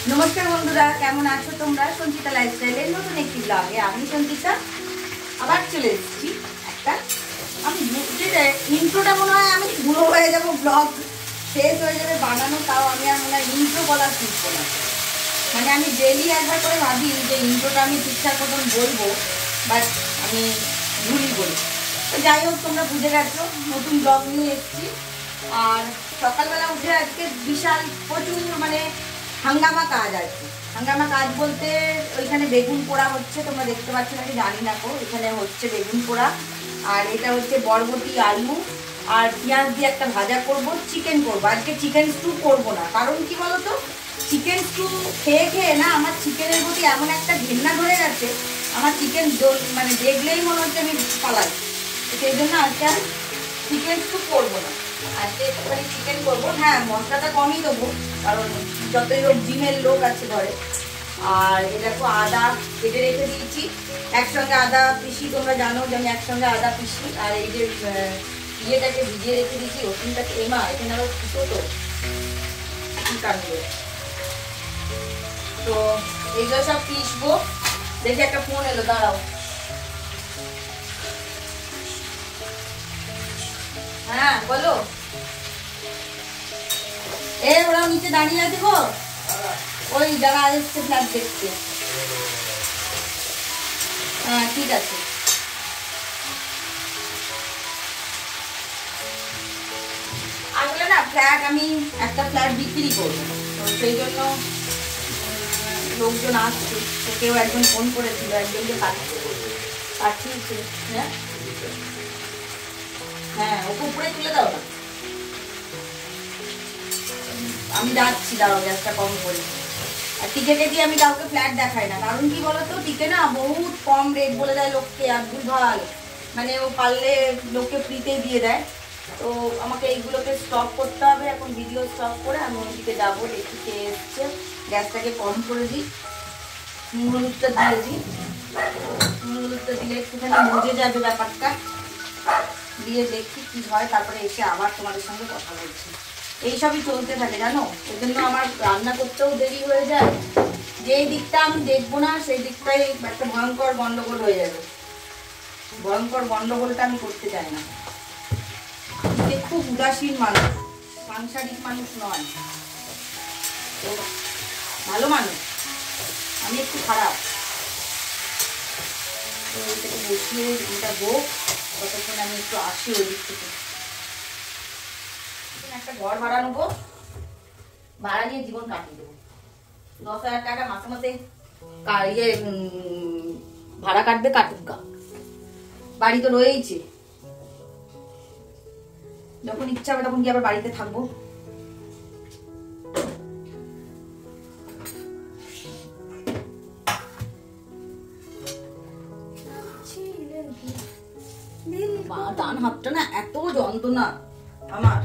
নমস্কার বন্ধুরা, কেমন আছো তোমরা? সঞ্চিতা লাইফস্টাইলের নতুন একটি ব্লগে আমি সঞ্চিতা আবার চলে এসেছি। আমি ইন্ট্রোটা মনে হয় আমি বুড়ো হয়ে যাবো, ব্লগ শেষ হয়ে যাবে বানানো, তাও আমি আর মনে হয় ইন্ট্রো বলার শিখবো না। মানে আমি ডেলি একবার করে ভাবি যে ইন্ট্রোটা আমি ঠিকঠাক মতন বলবো, বাট আমি ভুলই বলি। তো যাই হোক, তোমরা বুঝে গেছো নতুন ব্লগ নিয়ে এসেছি। আর সকালবেলা উঠে আজকে বিশাল প্রচুর মানে হাঙ্গামা কাজ আছে। হাঙ্গামা কাজ বলতে ওইখানে বেগুন পোড়া হচ্ছে, তোমরা দেখতে পাচ্ছ নাকি জানি না। এখানে হচ্ছে বেগুন পোড়া, আর এটা হচ্ছে বরবটি আলু আর পেঁয়াজ দিয়ে একটা ভাজা করব, চিকেন করবো। আজকে চিকেন স্টু করবো না, কারণ কি বলতো, চিকেন স্টু খেয়ে খেয়ে না আমার চিকেনের প্রতি এমন একটা ঘেন্না ধরে গেছে, আমার চিকেন মানে দেখলেই মনে হচ্ছে আমি পালাই। সেই জন্য আজকে আর চিকেন স্টু করবো না, আজকে একটুখানি চিকেন করবো। হ্যাঁ, মশলাটা কমই দেবো, কারণ যতই হোক জিমের লোক আছে ঘরে। আর এটা দেখো আদা কেটে রেখে দিয়েছি, একসঙ্গে আদা পিসি, তোমরা জানো যে আমি একসঙ্গে আদা পিসি। আর এই যে ইয়েটাকে ভিজিয়ে রেখে দিয়েছি, রসুনটাকে এমা এখানে আবার ফুটো তো কি কাটবে, তো এইগুলো সব পিসবো। দেখে একটা ফোন এলো, দাঁড়াও। হ্যাঁ বলো। ওরাও নিচে দাঁড়িয়ে আছে গো, ওই যারা আসছে ফ্ল্যাট দেখতে। হ্যাঁ ঠিক আছে। আসলে না ফ্ল্যাট, আমি একটা ফ্ল্যাট বিক্রি করবো, তো সেই জন্য লোকজন আসছে। তো কেউ একজন ফোন করেছিল, একজনকে পাঠিয়েছে। হ্যাঁ ওকে উপরে তুলে দাও না, আমি যাচ্ছি, দাঁড়াও গ্যাসটা কম করি। আর টিকেটে দিয়ে আমি কাউকে ফ্ল্যাট দেখাই না, কারণ কি বলতো, টিকে না বহুত কম রেট বলে দেয় লোককে, আর ভুলভাল মানে ও পারলে লোককে ফ্রিতে দিয়ে দেয়। তো আমাকে এইগুলোকে স্টপ করতে হবে, এখন ভিডিও স্টপ করে আমি ওইদিকে যাবো, দেখি কে এসছে। গ্যাসটাকে কম করে দিই, নুন হলুদটা দিয়ে দিই। নুন হলুদটা দিলে একটুখানি বুঝে যাবে ব্যাপারটা, দিয়ে দেখি কি হয়, তারপরে এসে আবার তোমাদের সঙ্গে কথা বলছি। এইসবই চলতে থাকে জানো, ওই জন্য আমার রান্না করতেও দেরি হয়ে যায়। যেই দিকটা আমি দেখবো না সেই দিকটাই একটা ভয়ঙ্কর গন্ডগোল হয়ে যাবে। ভয়ঙ্কর গন্ডগোলটা আমি করতে চাই না। খুব উদাসীন মানুষ, সাংসারিক মানুষ নয়, তো ভালো মানুষ, আমি একটু খারাপ। তো এটাকে বসিয়ে এটা হোক, ততক্ষণ আমি একটু আসি ওই দিক থেকে। একটা ঘর ভাড়া নেবো, ভাড়া নিয়ে জীবন কাটিয়ে দেবো। 10,000 টাকা মাসে মাসে ভাড়া কাটবে, কাটুক গা, বাড়ি তো রয়েইছে। যখন ইচ্ছা হবে তখন কি আবার বাড়িতে থাকবো। ডান হাতটা না এত যন্ত্রণা আমার,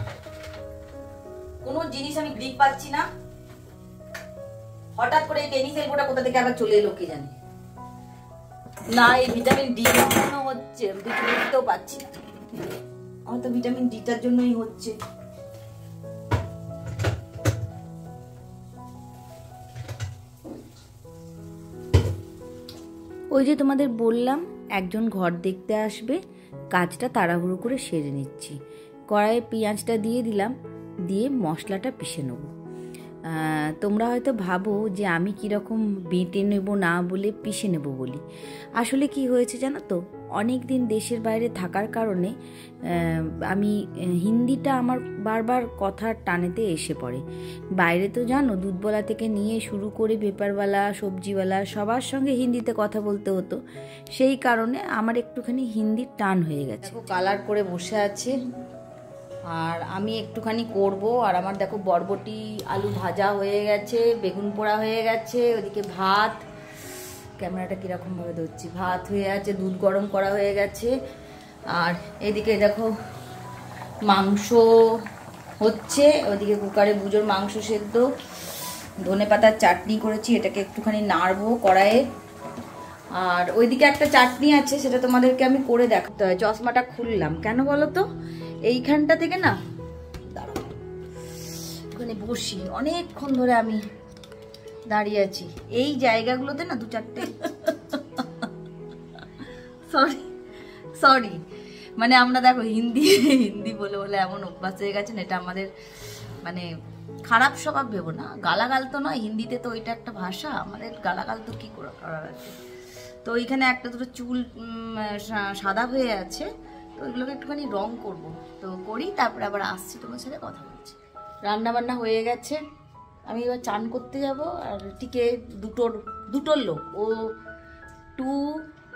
কোনো জিনিস আমি গ্রিপ পাচ্ছি না। হঠাৎ করে টেনিস এলবোটা কোথা থেকে আবার চলে এলো কে জানে। না এই ভিটামিন ডি জন্য হচ্ছে, আমি বুঝতেও পারছি না, হয়তো ভিটামিন ডিটার জন্যই হচ্ছে। ওই যে তোমাদের বললাম একজন ঘর দেখতে আসবে, কাজটা তাড়াহুড়ো করে সেরে নিচ্ছি। কড়াইয়ে পেঁয়াজটা দিয়ে দিলাম, দিয়ে মশলাটা পিষে নেব। তোমরা হয়তো ভাবো যে আমি কীরকম বেটে নেব না বলে পিষে নেব বলি। আসলে কি হয়েছে জানো তো, অনেক দিন দেশের বাইরে থাকার কারণে আমি হিন্দিটা আমার বারবার কথার টানেতে এসে পড়ে। বাইরে তো জানো দুধওয়ালা থেকে নিয়ে শুরু করে পেপারওয়ালা, সবজিওয়ালা সবার সঙ্গে হিন্দিতে কথা বলতে হতো, সেই কারণে আমার একটুখানি হিন্দির টান হয়ে গেছে। কালার করে বসে আছে আর আমি একটুখানি করব। আর আমার দেখো বরবটি আলু ভাজা হয়ে গেছে, বেগুন পোড়া হয়ে গেছে, ওদিকে ভাত, ক্যামেরাটা কীরকমভাবে ধরছি, ভাত হয়ে আছে, দুধ গরম করা হয়ে গেছে। আর এদিকে দেখো মাংস হচ্ছে, ওদিকে কুকারে বুজোর মাংস সেদ্ধ, ধনেপাতার চাটনি করেছি, এটাকে একটুখানি নাড়বো কড়াইয়ে। আর ওইদিকে একটা চাটনি আছে, সেটা তোমাদেরকে আমি করে দেখাতে হয়। চশমাটা খুললাম কেন বলো তো, এইখানটা থেকে না, দাঁড়াও ওখানে বসি, অনেকক্ষণ ধরে আমি দাঁড়িয়ে আছি এই জায়গাগুলোতে না, 2-4টে সরি সরি, মানে আমরা দেখো হিন্দি হিন্দি বলে বলে এমন অভ্যাস হয়ে গেছে না, এটা আমাদের মানে খারাপ স্বভাব ভেবো না, গালাগাল তো নয়, হিন্দিতে তো ওইটা একটা ভাষা, আমাদের গালাগাল তো কি করার আছে। তো ওইখানে একটা দুটো চুল সাদা হয়ে আছে, তো ওইগুলোকে একটুখানি রং করব, তো করি, তারপরে আবার আসছি তোমার সাথে কথা বলছি। রান্না বান্না হয়ে গেছে, আমি এবার চান করতে যাব। আর টিকে দুটোর লোক, ও 2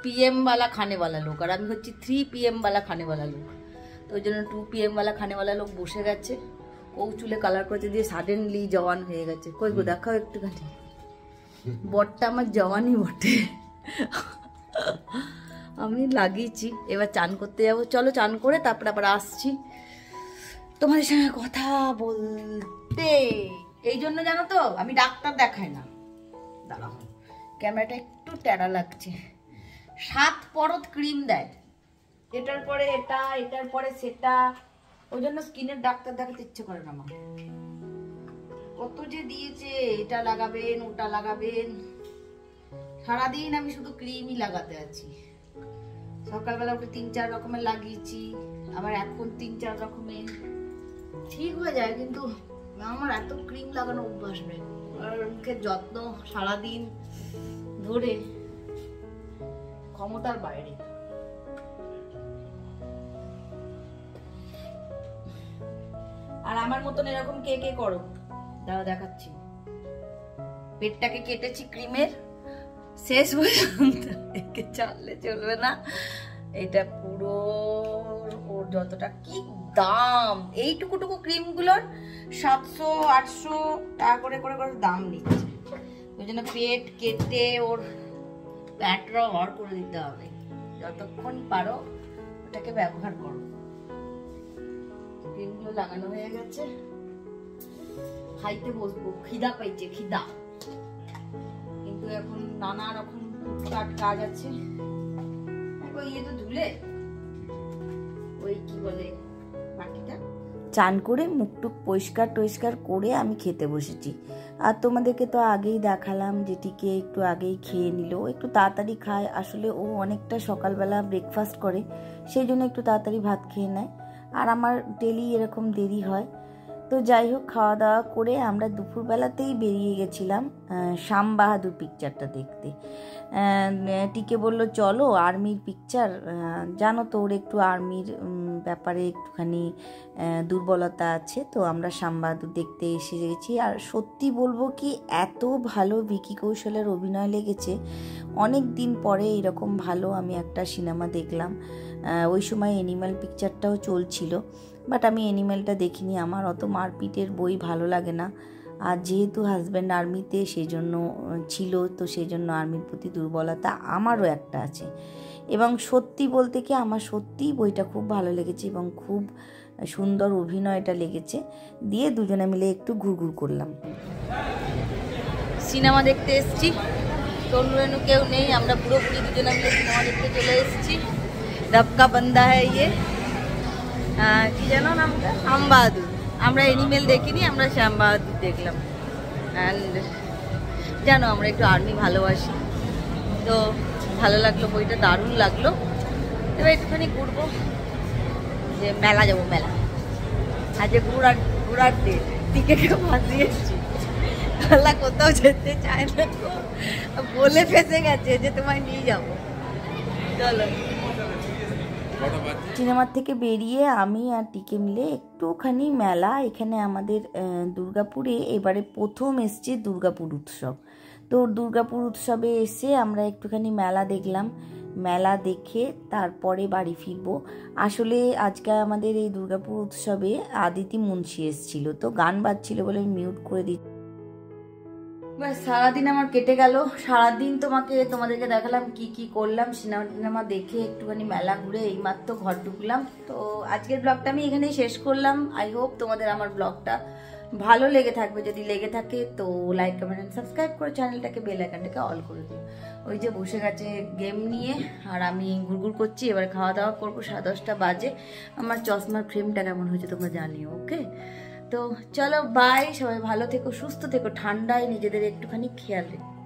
PM वाला खाने वाला লোক, আর আমি হচ্ছি 3 PM वाला खाने वाला লোক। তো ওই জন্য 2 PM वाला खाने वाला লোক বসে গেছে, ও চুলে কালার করতে দিয়ে সাডেনলি জওয়ান হয়ে গেছে। কই গো দেখাও একটুখানি, বটটা আমার জওয়ানই বটে, আমি লাগিয়েছি। এবার চান করতে যাব, চলো চান করে তারপরে আবার আসছি তোমার সঙ্গে কথা বলতে। এই জন্য জানো তো আমি ডাক্তার দেখাই না, দাঁড়াও ক্যামেরাটা একটু টেরা লাগছে। 7 পরত ক্রিম দেয়, এটার পরে এটা, এটার পরে সেটা, ওই জন্য স্কিনের ডাক্তার দেখাতে ইচ্ছে করে না আমার। কত যে দিয়েছে, এটা লাগাবেন ওটা লাগাবেন, সারাদিন আমি শুধু ক্রিমই লাগাতে আছি। সকালবেলা উঠে 3-4 রকমের লাগিয়েছি, আবার এখন 3-4 রকমের, ঠিক হয়ে যায়, কিন্তু আমার এত ক্রিম লাগানো অভ্যাস নেই। আর মুখের যত্ন সারাদিন ধরে ক্ষমতার বাইরে। আর আমার মতন এরকম কে কে করো দাঁড়া দেখাচ্ছি। পেটটাকে কেটেছি ক্রিমের শেষ পর্যন্ত, একে চাললে চলবে না। এটা পুরো ওর যতটা কি দাম, এইটুকুটুকু ক্রিম গুলোর 700-800 টাকা করে করে করে দাম নিচ্ছে। ওই জন্য পেট কেটে ওর প্যাটরা হর করে দিতে হবে। যতক্ষণ পারো ওটাকে ব্যবহার করো। ক্রিমগুলো লাগানো হয়ে গেছে, খাইতে বসবো, খিদা পাইছে খিদা, কিন্তু এখন নানা রকম টুকটাক কাজ আছে। ইয়ে তো ধুলে ওই কি বলে বাকিটা। চান করে মুখটুক পরিষ্কার করে আমি খেতে বসেছি। আর তোমাদেরকে তো আগেই দেখালাম যে টিকে একটু আগেই খেয়ে নিল, একটু তাড়াতাড়ি খায়। আসলে ও অনেকটা সকালবেলা ব্রেকফাস্ট করে, সেই জন্য একটু তাড়াতাড়ি ভাত খেয়ে নেয়, আর আমার ডেলি এরকম দেরি হয়। তো যাই হোক, খাওয়া দাওয়া করে আমরা দুপুরবেলাতেই বেরিয়ে গেছিলাম শ্যাম বাহাদুর পিকচারটা দেখতে। টিকে বলল চলো আর্মির পিকচার, জানো তো ওর একটু আর্মির ব্যাপারে একটুখানি দুর্বলতা আছে, তো আমরা শ্যাম বাহাদুর দেখতে এসে গেছি। আর সত্যি বলবো কি, এত ভালো ভিকি কৌশলের অভিনয় লেগেছে, অনেক দিন পরে এরকম ভালো আমি একটা সিনেমা দেখলাম। ওই সময় অ্যানিম্যাল পিকচারটাও চলছিল, বাট আমি অ্যানিম্যালটা দেখিনি, আমার অত মারপিটের বই ভালো লাগে না। আর যেহেতু হাজব্যান্ড আর্মিতে সেই জন্য ছিল, তো সেই জন্য আর্মির প্রতি দুর্বলতা আমারও একটা আছে। এবং সত্যি বলতে কি, আমার সত্যিই বইটা খুব ভালো লেগেছে এবং খুব সুন্দর অভিনয়টা লেগেছে। দিয়ে দুজনে মিলে একটু ঘুরঘুর করলাম। সিনেমা দেখতে এসেছি, তনু কেউ নেই, আমরা পুরোপুরি দুজনে মিলে সিনেমা দেখতে চলে এসেছি। রবকা বান্দা হ্যায় ইয়ে, কি জানো নামটা, শ্যাম বাহাদুর। আমরা অ্যানিমেল দেখিনি, আমরা শ্যাম বাহাদুর দেখলাম। অ্যান্ড জানো আমরা একটু আর্মি ভালোবাসি, তো ভালো লাগলো, বইটা দারুণ লাগলো। এবার একটুখানি ঘুরবো, যে মেলা যাবো, মেলা আজ ঘোরার ডেট। টিকে ফাঁসিয়ে এসেছি, মেলা কোথাও যেতে চায় না, বলে ফেসে গেছে যে তোমায় নিয়ে যাবো, চলো। সিনেমার থেকে বেরিয়ে আমি আর টিকে মিলে একটুখানি মেলা, এখানে আমাদের দুর্গাপুরে এবারে প্রথম এসছে দুর্গাপুর উৎসব। তো দুর্গাপুর উৎসবে এসে আমরা একটুখানি মেলা দেখলাম, মেলা দেখে তারপরে বাড়ি ফিরবো। আসলে আজকে আমাদের এই দুর্গাপুর উৎসবে আদিতি মুন্সি এসেছিল, তো গান বাজছিল বলে মিউট করে দিচ্ছি। ব্যাস সারাদিন আমার কেটে গেল। সারাদিন তোমাদেরকে দেখালাম কি কি করলাম, সিনেমা দেখে একটুখানি মেলা ঘুরে এইমাত্র ঘর ঢুকলাম। তো আজকের ব্লগটা আমি এখানেই শেষ করলাম। আই হোপ তোমাদের আমার ব্লগটা ভালো লেগে থাকবে। যদি লেগে থাকে তো লাইক, কমেন্ট এন্ড সাবস্ক্রাইব করে চ্যানেলটাকে, বেল আইকনটাকে অল করে দিও। ওই যে বসে গেছে গেম নিয়ে, আর আমি ঘুরঘুর করছি। এবার খাওয়া দাওয়া করবো, 10:30 বাজে। আমার চশমার ফ্রেমটা কেমন হয়েছে তোমরা জানিও, ওকে? তো চলো বাই, সবাই ভালো থেকো, সুস্থ থেকো, ঠান্ডায় নিজেদের একটুখানি খেয়াল রেখো।